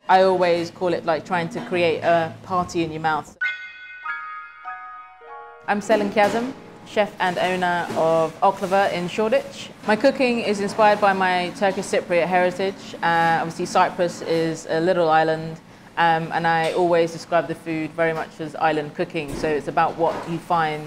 I always call it like trying to create a party in your mouth. I'm Selin Kiazim, chef and owner of Oklava in Shoreditch. My cooking is inspired by my Turkish Cypriot heritage. Obviously Cyprus is a little island, and I always describe the food very much as island cooking. So it's about what you find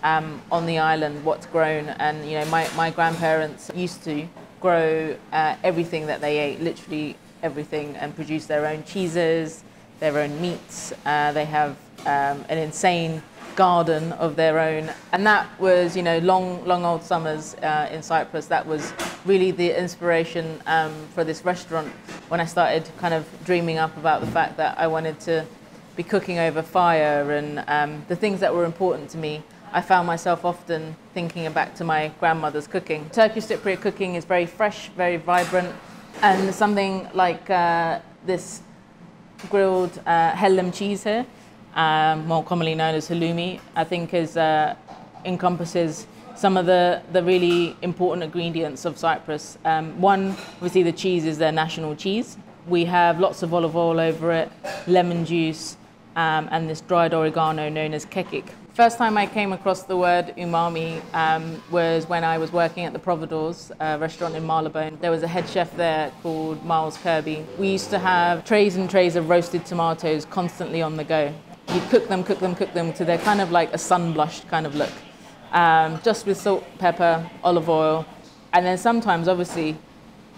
on the island, what's grown. And you know, my grandparents used to grow everything that they ate, literally everything, and produce their own cheeses, their own meats. They have an insane garden of their own, and that was, you know, long old summers in Cyprus. That was really the inspiration for this restaurant when I started kind of dreaming up about the fact that I wanted to be cooking over fire and the things that were important to me. I found myself often thinking back to my grandmother's cooking. Turkish Cypriot cooking is very fresh, very vibrant, and something like this grilled hellim cheese here, more commonly known as halloumi, I think encompasses some of the really important ingredients of Cyprus. One, obviously the cheese is their national cheese. We have lots of olive oil over it, lemon juice, and this dried oregano known as kekik. First time I came across the word umami was when I was working at the Providores restaurant in Marylebone. There was a head chef there called Miles Kirby. We used to have trays and trays of roasted tomatoes constantly on the go. You cook them till they're kind of like a sun-blushed kind of look. Just with salt, pepper, olive oil. And then sometimes, obviously,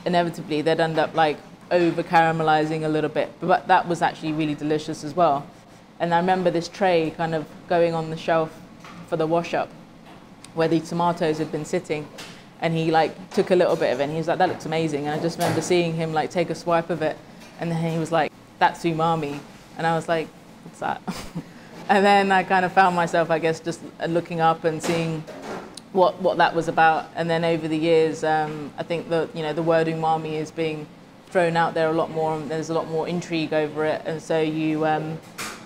inevitably, they'd end up like over-caramelizing a little bit. But that was actually really delicious as well. And I remember this tray kind of going on the shelf for the wash-up where the tomatoes had been sitting. And he like took a little bit of it and he was like, that looks amazing. And I just remember seeing him like take a swipe of it. And then he was like, that's umami. And I was like, what's that? And then I kind of found myself, I guess, just looking up and seeing what that was about. And then over the years, I think the word umami is being thrown out there a lot more, and there's a lot more intrigue over it. And so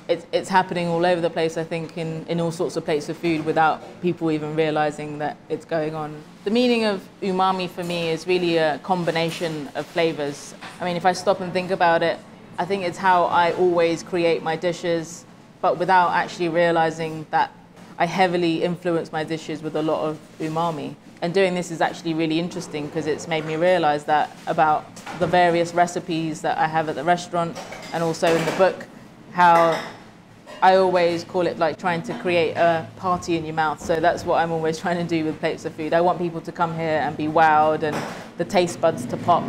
it's happening all over the place, I think, in all sorts of plates of food without people even realizing that it's going on. The meaning of umami for me is really a combination of flavors. I mean, if I stop and think about it, I think it's how I always create my dishes, but without actually realizing that I heavily influence my dishes with a lot of umami. And doing this is actually really interesting because it's made me realize that about the various recipes that I have at the restaurant and also in the book, how I always call it like trying to create a party in your mouth. So that's what I'm always trying to do with plates of food. I want people to come here and be wowed and the taste buds to pop.